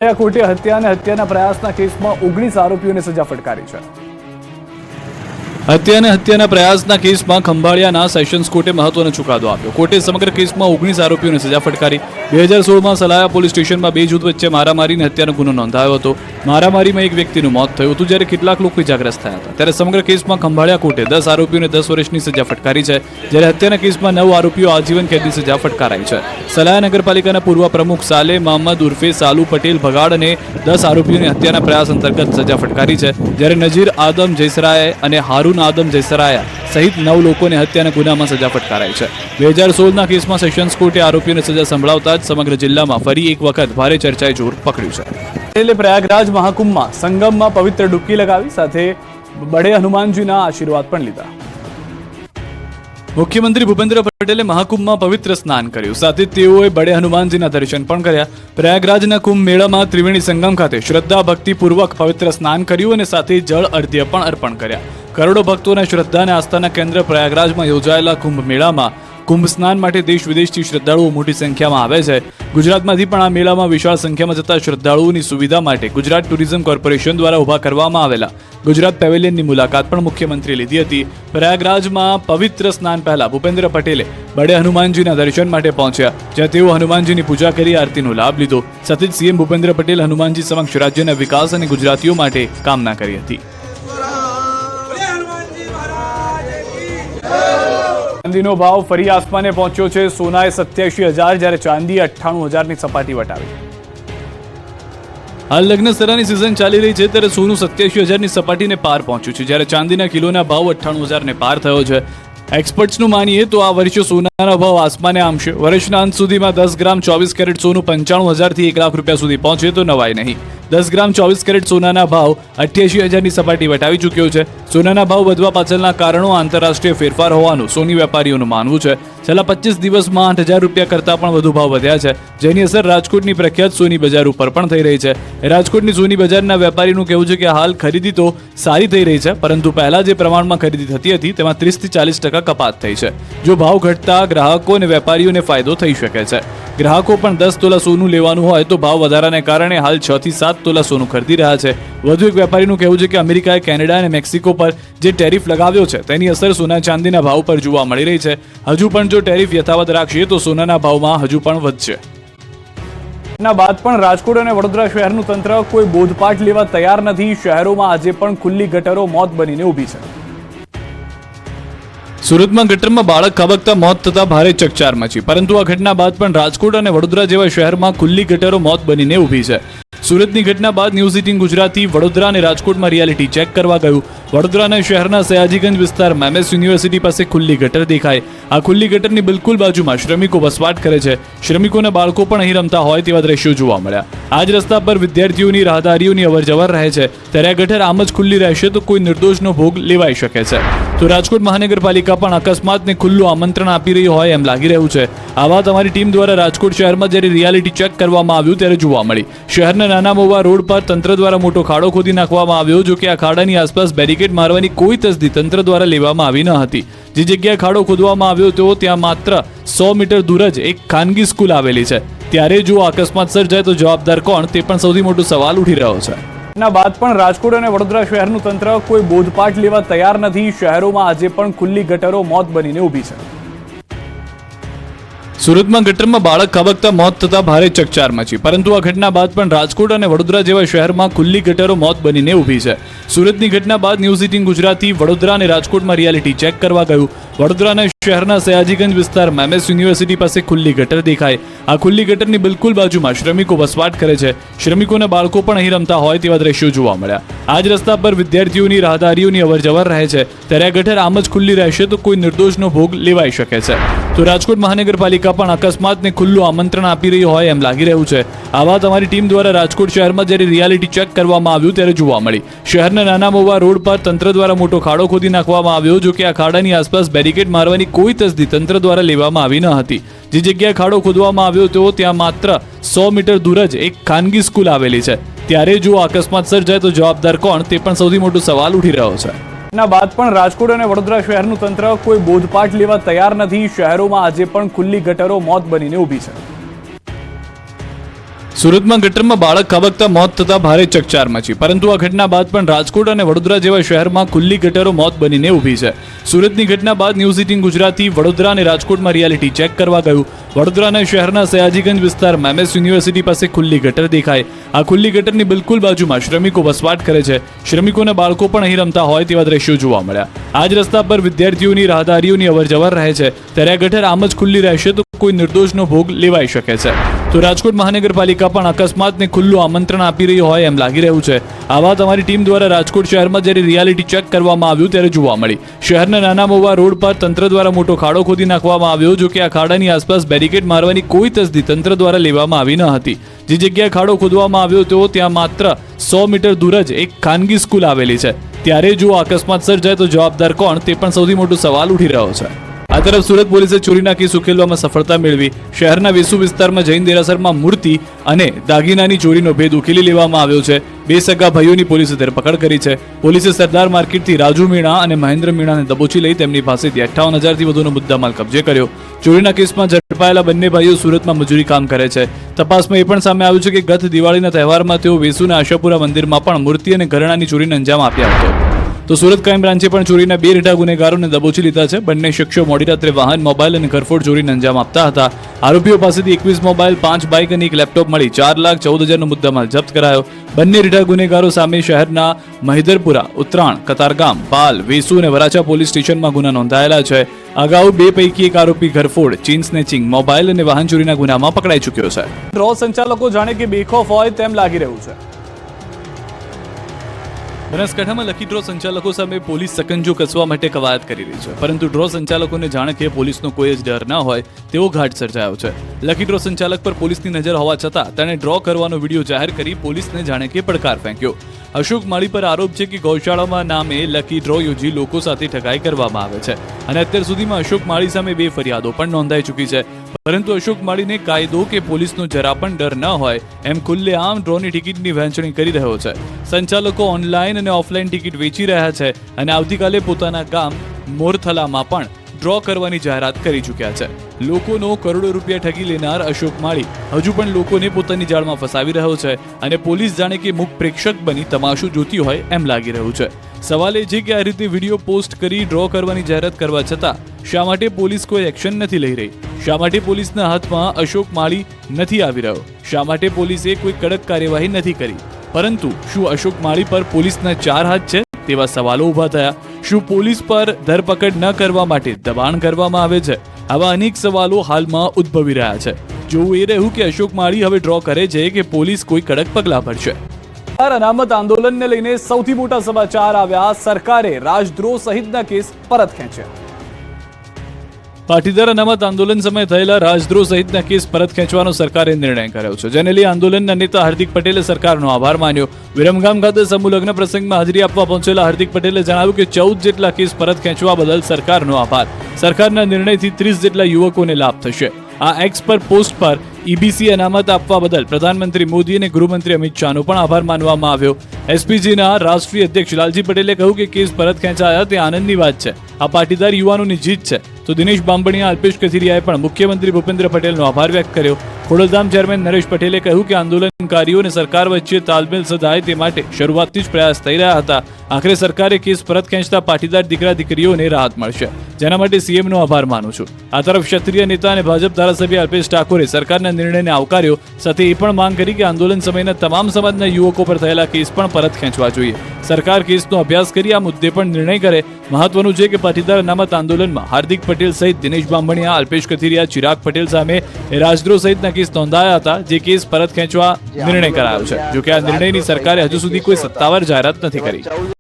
કોર્ટે હત્યા અને હત્યાના પ્રયાસના કેસમાં 19 આરોપીઓને સજા ફટકારી છે। હત્યા અને હત્યાના પ્રયાસના કેસમાં ખંભાળિયાના સેશન્સ કોર્ટે મહત્વનો ચુકાદો આપ્યો। કોર્ટે સમગ્ર કેસમાં 19 આરોપીઓને સજા ફટકારી। 2016માં સલાયા પોલીસ સ્ટેશનમાં બે જૂથ વચ્ચે મારામારી અને હત્યાનો ગુનો નોંધાયો હતો। મારામારીમાં એક વ્યક્તિનું મોત થયું હતું, જ્યારે કેટલાક લોકો ઇજાગ્રસ્ત થયા હતા। ત્યારે સમગ્ર કેસમાં ખંભાળિયા કોર્ટે 10 આરોપીઓને 10 વર્ષની સજા ફટકારી છે, જ્યારે હત્યાના કેસમાં 9 આરોપીઓ આજીવન કેદની સજા ફટકારાઈ છે। સલાયા નગરપાલિકાના પૂર્વ પ્રમુખ સાલે મોહમ્મદ ઉર્ફે સાલુ પટેલ ભગાડ અને 10 આરોપીઓને હત્યાના પ્રયાસ અંતર્ગત સજા ફટકારી છે, જ્યારે નજીર આદમ જયસરાય અને હારૂન આદમ જયસરાયા સહિત 9 લોકોને હત્યાના ગુનામાં સજા ફટકારાઈ છે। 2016ના કેસમાં સેશન્સ કોર્ટે આરોપીઓને સજા સંભળાવતા જ સમગ્ર જિલ્લામાં ફરી એક વખત ભારે ચર્ચાએ જોર પકડ્યું છે। એટલે પ્રયાગરાજ મહાકુંભમાં સંગમમાં પવિત્ર ડૂબકી લગાવી, સાથે બડે હનુમાનજીના આશીર્વાદ પણ લીધા। મુખ્યમંત્રી ભૂપેન્દ્ર પટેલે મહાકુંભમાં પવિત્ર સ્નાન કર્યું, સાથે તેઓએ બડે હનુમાનજીના દર્શન પણ કર્યા। પ્રયાગરાજના કુંભ મેળામાં ત્રિવેણી સંગમ ખાતે શ્રદ્ધા ભક્તિપૂર્વક પવિત્ર સ્નાન કર્યું અને સાથે જળ અર્ધ્ય પણ અર્પણ કર્યા। કરોડો ભક્તોના શ્રદ્ધા અને આસ્થાના કેન્દ્ર પ્રયાગરાજમાં યોજાયેલા કુંભ મેળામાં કુંભ સ્નાન માટે દેશ વિદેશથી શ્રદ્ધાળુઓ મોટી સંખ્યામાં આવે છે। ગુજરાતમાંથી પણ આ મેળામાં વિશાળ સંખ્યામાં જતા શ્રદ્ધાળુઓની સુવિધા માટે ગુજરાત ટુરિઝમ કોર્પોરેશન દ્વારા ઊભા કરવામાં આવેલા ગુજરાત પેવેલિયનની મુલાકાત પણ મુખ્યમંત્રીએ લીધી હતી। પ્રયાગરાજમાં પવિત્ર સ્નાન પહેલા ભૂપેન્દ્ર પટેલે બડે હનુમાનજીના દર્શન માટે પહોંચ્યા, જ્યાં તેઓ હનુમાનજીની પૂજા કરી આરતીનો લાભ લીધો। સાથે જ સીએમ ભૂપેન્દ્ર પટેલ હનુમાનજી સમક્ષ રાજ્યના વિકાસ અને ગુજરાતીઓ માટે કામના કરી હતી। ચાંદીનો ભાવ ફરી આસમાને પહોંચ્યો છે। સોનાએ 87,000 જ્યારે ચાંદીએ 98,000ની સપાટી વટાવી। હાલ લગ્ન સરાની સિઝન ચાલી રહી છે, ત્યારે સોનું 87,000ની સપાટીને પાર પહોંચ્યું છે, જ્યારે ચાંદીના કિલોના ભાવ 98,000ને પાર થયો છે। એક્સપર્ટ્સનું માનીએ તો આ વર્ષે સોનાનો ભાવ આસમાને આંમશે। વર્ષના અંત સુધીમાં 10 ગ્રામ 24 કેરેટ સોનું 95,000થી 1 લાખ રૂપિયા સુધી પહોંચે તો નવાય નહીં। 10 ગ્રામ 24 કેરેટ સોનાના ભાવ 88,000ની સપાટી વટાવી ચૂક્યો છે। સોનાના ભાવ વધવા પાછળના કારણો આંતરરાષ્ટ્રીય ફેરફાર હોવાનું સોની વેપારીઓનું માનવું છે। છેલ્લા 25 દિવસમાં 8,000 રૂપિયા કરતાં પણ વધુ ભાવ વધ્યા છે, જેની અસર રાજકોટની પ્રખ્યાત સોની બજાર ઉપર પણ થઈ રહી છે। રાજકોટની સોની બજારના વેપારીનું કહેવું છે કે હાલ ખરીદી તો સારી થઈ રહી છે, પરંતુ પહેલા જે પ્રમાણમાં ખરીદી થતી હતી તેમાં 30થી 40% કપાત થઈ છે। જો ભાવ ઘટતા ગ્રાહકો અને વેપારીઓને ફાયદો થઈ શકે છે। ગ્રાહકો પણ 10 તોલા સોનું લેવાનું હોય તો ભાવ વધારાને કારણે હાલ 6 થી 7 તોલા સોનું ખરીદી રહ્યા છે। વધુ એક વેપારીનું કહેવું છે કે અમેરિકાએ કેનેડા અને મેક્સિકો પર જે ટેરિફ લગાવ્યો છે તેની અસર સોના ચાંદીના ભાવ પર જોવા મળી રહી છે। હજુ પણ જો ટેરિફ યથાવત રાખશે તો સોનાના ભાવમાં હજુ પણ વધશે। ના બાદ પણ રાજકોટ અને વડોદરા શહેરનું તંત્ર કોઈ બોધપાઠ લેવા તૈયાર નથી। શહેરોમાં આજે પણ ખુલ્લી ગટરો મોત બનીને ઊભી છે। સુરતમાં ગટરમાં બાળક ખાબકતા મોત થતા ભારે ચકચાર મચી, પરંતુ આ ઘટના બાદ પણ રાજકોટ અને વડોદરા જેવા શહેરમાં ખુલ્લી ગટરો મોત બનીને ઊભી છે। સુરતની ઘટના બાદ ન્યૂઝ 18 ગુજરાતી વડોદરા અને રાજકોટમાં રિયાલિટી ચેક કરવા ગયું। વડોદરાના શહેરના સયાજીગંજ વિસ્તારમાં MS યુનિવર્સિટી પાસે ખુલ્લી ગટર દેખાય। આ ખુલ્લી ગટરની બિલકુલ બાજુમાં શ્રમિકો વસવાટ કરે છે। શ્રમિકોના બાળકો પણ અહીં રમતા હોય તેવા દ્રશ્યો જોવા મળ્યા। આ જ રસ્તા પર વિદ્યાર્થીઓની રાહદારીઓની અવરજવર રહે છે, ત્યારે આ ગટર આમ જ ખુલ્લી રહેશે તો કોઈ નિર્દોષનો ભોગ લેવાઈ શકે છે। તો રાજકોટ મહાનગરપાલિકા પણ અકસ્માતને ખુલ્લું આમંત્રણ આપી રહી હોય એમ લાગી રહ્યું છે। આ વાત અમારી ટીમ દ્વારા રાજકોટ શહેરમાં જ્યારે રિયાલિટી ચેક કરવામાં આવ્યું ત્યારે જોવા મળી। શહેરના નાના મોવા રોડ પર તંત્ર દ્વારા મોટો ખાડો ખોદી નાખવામાં આવ્યો, જો કે આ ખાડાની આસપાસ બેરિકેડ મારવાની કોઈ તસદી તંત્ર દ્વારા લેવામાં આવી ન હતી। જે જગ્યાએ ખાડો ખોદવામાં આવ્યો હતો ત્યાં માત્ર 100 મીટર દૂર જ એક ખાનગી સ્કૂલ આવેલી છે, ત્યારે જો અકસ્માત સર્જાય તો જવાબદાર કોણ, તે પણ સૌથી મોટો સવાલ ઉઠી રહ્યો છે। ના બાદ પણ રાજકોટ અને વડોદરા શહેરનું તંત્ર કોઈ બોધપાઠ લેવા તૈયાર નથી। શહેરોમાં આજે પણ ખુલ્લી ગટરો મોત બનીને ઊભી છે। સુરતમાં ગટરમાં બાળક ખાબકતા મોત થતા ભારે ચકચાર મચી, પરંતુ આ ઘટના બાદ પણ રાજકોટ અને વડોદરા જેવા શહેરમાં ખુલ્લી ગટરો મોત બનીને ઊભી છે। સુરતની ઘટના બાદ ન્યૂઝ 18 ગુજરાતી વડોદરા અને રાજકોટમાં રિયાલિટી ચેક કરવા ગયું। વડોદરાના શહેરના સયાજીગંજ વિસ્તારમાં MS યુનિવર્સિટી પાસે ખુલ્લી ગટર દેખાય। આ ખુલ્લી ગટરની બિલકુલ બાજુમાં શ્રમિકો વસવાટ કરે છે। શ્રમિકોના બાળકો પણ અહીં રમતા હોય તેવા દ્રશ્યો જોવા મળ્યા। આ જ રસ્તા પર વિદ્યાર્થીઓની રાહદારીઓની અવરજવર રહે છે, ત્યારે આ ગટર આમ જ ખુલ્લી રહેશે તો કોઈ નિર્દોષનો ભોગ લેવાઈ શકે છે। તો રાજકોટ મહાનગરપાલિકા પણ અકસ્માતને ખુલ્લું આમંત્રણ આપી રહી હોય એમ લાગી રહ્યું છે। આ વાત અમારી ટીમ દ્વારા રાજકોટ શહેરમાં જ્યારે રિયાલિટી ચેક કરવામાં આવ્યું ત્યારે જોવા મળી। શહેરના નાના મોવા રોડ પર તંત્ર દ્વારા મોટો ખાડો ખોદી નાખવામાં આવ્યો, જો કે આ ખાડાની આસપાસ બેરિકેડ મારવાની કોઈ તસદી તંત્ર દ્વારા લેવામાં આવી ન હતી। જે જગ્યાએ ખાડો ખોદવામાં આવ્યો હતો ત્યાં માત્ર 100 મીટર દૂર જ એક ખાનગી સ્કૂલ આવેલી છે, ત્યારે જો અકસ્માત સર્જાય તો જવાબદાર કોણ, તે પણ સૌથી મોટો સવાલ ઉઠી રહ્યો છે। ના બાદ પણ રાજકોટ અને વડોદરા શહેરનું તંત્ર કોઈ બોધપાઠ લેવા તૈયાર નથી। શહેરોમાં આજે પણ ખુલ્લી ગટરો મોત બનીને ઊભી છે। સુરતમાં ગટરમાં બાળક ખાબકતા મોત થતા ભારે ચકચાર મચી, પરંતુ આ ઘટના બાદ પણ રાજકોટ અને વડોદરા જેવા શહેરમાં ખુલ્લી ગટરો મોત બનીને ઊભી છે. સુરતની ઘટના બાદ ન્યૂઝ 18 ગુજરાતી વડોદરા અને રાજકોટમાં રિયાલિટી ચેક કરવા ગયું. વડોદરાના શહેરના સયાજીગંજ વિસ્તારમાં MS યુનિવર્સિટી પાસે ખુલ્લી ગટર દેખાય. આ ખુલ્લી ગટરની બિલકુલ બાજુમાં શ્રમિકો વસવાટ કરે છે. શ્રમિકોના બાળકો પણ અહીં રમતા હોય તેવા દ્રશ્યો જોવા મળ્યા. આ જ રસ્તા પર વિદ્યાર્થીઓની રાહદારીઓની અવરજવર રહે છે, ત્યારે આ ગટર આમ જ ખુલ્લી રહેશે તો કોઈ નિર્દોષનો ભોગ લેવાઈ શકે છે. તો રાજકોટ મહાનગરપાલિકા પણ અકસ્માતને ખુલ્લું આમંત્રણ આપી રહી હોય એમ લાગી રહ્યું છે. આ વાત અમારી ટીમ દ્વારા રાજકોટ શહેરમાં જ્યારે રિયાલિટી ચેક કરવામાં આવ્યું ત્યારે જોવા મળી. શહેરના નાના મોવા રોડ પર તંત્ર દ્વારા મોટો ખાડો ખોદી નાખવામાં આવ્યો, જો કે આ ખાડાની આસપાસ બેરિકેડ મારવાની કોઈ તસદી તંત્ર દ્વારા લેવામાં આવી ન હતી. જે જગ્યાએ ખાડો ખોદવામાં આવ્યો હતો ત્યાં માત્ર 100 મીટર દૂર જ એક ખાનગી સ્કૂલ આવેલી છે. ત્યારે જો અકસ્માત સર્જાય તો જવાબદાર કોણ, તે પણ સૌથી મોટો સવાલ ઉઠી રહ્યો છે. આ તરફ સુરત પોલીસે ચોરીના કેસ ઉકેલવામાં સફળતા મેળવી. શહેરના વેસુ વિસ્તારમાં જૈન દેરાસરમાં મૂર્તિ અને દાગીનાની ચોરીનો ભેદ ઉકેલી લેવામાં આવ્યો છે. 2 સગા ભાઈઓની પોલીસે ધરપકડ કરી છે. પોલીસે સરદાર માર્કેટથી રાજુ મીણા અને મહેન્દ્ર મીણાને દબોચી લઈ તેમની પાસેથી 58,000થી વધુનો મુદ્દામાલ કબજે કર્યો. ચોરીના કેસમાં ઝડપાયેલા બંને ભાઈઓ સુરતમાં મજૂરી કામ કરે છે. તપાસમાં એ પણ સામે આવ્યું છે કે ગત દિવાળીના તહેવારમાં તેઓ વેસુના આશાપુરા મંદિરમાં પણ મૂર્તિ અને ઘરેણાની ચોરીને અંજામ આપ્યા હતો. તો સુરત ક્રાઇમ બ્રાન્ચે પણ ચોરીના 2 રીઢા ગુનેગારોને દબોચી લીધા છે. બંને શખ્સો મોડી રાત્રે વાહન, મોબાઈલ અને ઘરફોડ ચોરીને અંજામ આપતા હતા. આરોપીઓ પાસેથી 21 મોબાઈલ, 5 બાઇક અને 1 લેપટોપ મળી 4,14,000નો મુદ્દામાલ જપ્ત કરાયો. બંને રીઢા ગુનેગારો સામે શહેરના મહિદરપુરા, ઉત્તરાણ, કતારગામ, પાલ, વેસુ અને વરાછા પોલીસ સ્ટેશનમાં ગુના નોંધાયેલા છે. અગાઉ 2 પૈકી એક આરોપી ઘરફોડ, ચેઇન સ્નેચિંગ, મોબાઈલ અને વાહન ચોરીના ગુનામાં પકડાઈ ચૂક્યો છે. ડ્રો સંચાલકો જાણે કે બેખોફ હોય તેમ લાગી રહ્યું છે. બનાસકાંઠામાં લકી ડ્રો સંચાલકો સામે પોલીસ સકંજો કસવા માટે કવાયત કરી રહી છે, પરંતુ ડ્રો સંચાલકોને જાણે કે પોલીસનો કોઈ જ ડર ન હોય તેવો ઘાટ સર્જાયો છે. લકી ડ્રો સંચાલક પર પોલીસની નજર હોવા છતાં તેણે ડ્રો કરવાનો વિડીયો જાહેર કરી પોલીસને જાણે કે પડકાર ફેંક્યો. અશોક માળી પર આરોપ છે કે ગૌશાળામાં નામે લકી ડ્રો યોજી લોકો સાથે ઠગાઈ કરવામાં આવે છે અને અત્યાર સુધીમાં અશોક માળી સામે 2 ફરિયાદો પણ નોંધાઈ ચૂકી છે. પરંતુ અશોક માળીને કાયદો કે પોલીસનો જરા પણ ડર ન હોય એમ ખુલ્લેઆમ ડ્રોની ટિકિટની વહેંચણી કરી રહ્યો છે. સંચાલકો ઓનલાઈન અને ઓફલાઈન ટિકિટ વેચી રહ્યા છે અને આવતીકાલે પોતાના ગામ મોરથલામાં પણ ડ્રો કરવાની જાહેરાત કરી ચૂક્યા છે. લોકોનો કરોડો રૂપિયા ઠગી લેનાર અશોક માળી હજુ પણ લોકોને પોતાની જાળમાં ફસાવી રહ્યો છે અને પોલીસ જાણે કે મુખ પ્રેક્ષક બની તમાશો જોતી હોય એમ લાગી રહ્યું છે. સવાલ એ છે કે આ રીતે વિડીયો પોસ્ટ કરી ડ્રો કરવાની જાહેરાત કરવા છતાં શા માટે પોલીસ કોઈ એક્શન નથી લઈ રહી? શા માટે પોલીસના હાથમાં અશોક માળી નથી આવી રહ્યો? શા માટે પોલીસે કોઈ કડક કાર્યવાહી નથી કરી? પરંતુ શું અશોક માળી પર પોલીસના 4 હાથ છે તેવા સવાલો ઊભા થયા. શું પોલીસ પર ધરપકડ ન કરવા માટે દબાણ કરવામાં આવે છે? આવા અનેક સવાલો હાલમાં ઉદ્ભવી રહ્યા છે. જોવું એ રહ્યું કે અશોક માળી હવે ડ્રો કરે છે કે પોલીસ કોઈ કડક પગલાં ભરશે. અનામત આંદોલનને લઈને સૌથી મોટા સમાચાર આવ્યા. સરકારે રાજદ્રોહ સહિતના કેસ પરત ખેંચ્યા. પાટીદાર અનામત આંદોલન સમયે થયેલા રાજદ્રોહ સહિતના કેસ પરત ખેંચવાનો સરકારે નિર્ણય કર્યો છે, જેને લઈ આંદોલનના નેતા હાર્દિક પટેલે સરકારનો આભાર માન્યો. વિરમગામ ખાતે સમૂહ લગ્ન પ્રસંગમાં હાજરી આપવા પહોંચેલા હાર્દિક પટેલે જણાવ્યું કે 14 જેટલા કેસ પરત ખેંચવા બદલ સરકારનો આભાર. સરકારના નિર્ણયથી 30 જેટલા યુવકોને લાભ થશે. આ એક્સ પર પોસ્ટ પર EBC અનામત આપવા બદલ પ્રધાનમંત્રી મોદી અને ગૃહમંત્રી અમિત શાહનો પણ આભાર માનવામાં આવ્યો. SPGના રાષ્ટ્રીય અધ્યક્ષ લાલજી પટેલે કહ્યું કે કેસ પરત ખેંચાયા તે આનંદની વાત છે. આ પાટીદાર યુવાનોની જીત છે. તો દિનેશ બાંભણિયા, અલ્પેશ કથિરિયાએ પણ મુખ્યમંત્રી ભૂપેન્દ્ર પટેલનો આભાર વ્યક્ત કર્યો. ખોડલધામ ચેરમેન નરેશ પટેલે કહ્યું કે આંદોલનકારીઓ અને સરકાર વચ્ચે તાલમેલ સધાય તે માટે શરૂઆતથી જ પ્રયાસ થઈ રહ્યા હતા. આખરે સરકારે કેસ પરત ખેંચતા પાટીદાર દીકરા દીકરીઓને રાહત મળશે, જેના માટે CMનો આભાર માનું છું. આ તરફ ક્ષત્રિય નેતા અને ભાજપ ધારાસભ્ય અલ્પેશ ઠાકોરે સરકારના નિર્ણયને આવકાર્યો, સાથે એ પણ માંગ કરી કે આંદોલન સમયના તમામ સમાજના યુવકો પર થયેલા કેસ પણ પરત ખેંચવા જોઈએ. સરકાર કેસનો અભ્યાસ કરી આ મુદ્દે પણ નિર્ણય કરે. મહત્વનું છે કે પાટીદાર અનામત આંદોલનમાં હાર્દિક પટેલ સહિત દિનેશ બાંભણિયા, અલ્પેશ કથિરિયા, ચિરાગ પટેલ સામે રાજદ્રોહ સહિતના કેસ નોંધાયા હતા, જે કેસ પરત ખેંચવા નિર્ણય કરાયો છે. જોકે આ નિર્ણયની સરકારે હજુ સુધી કોઈ સત્તાવાર જાહેરાત નથી કરી.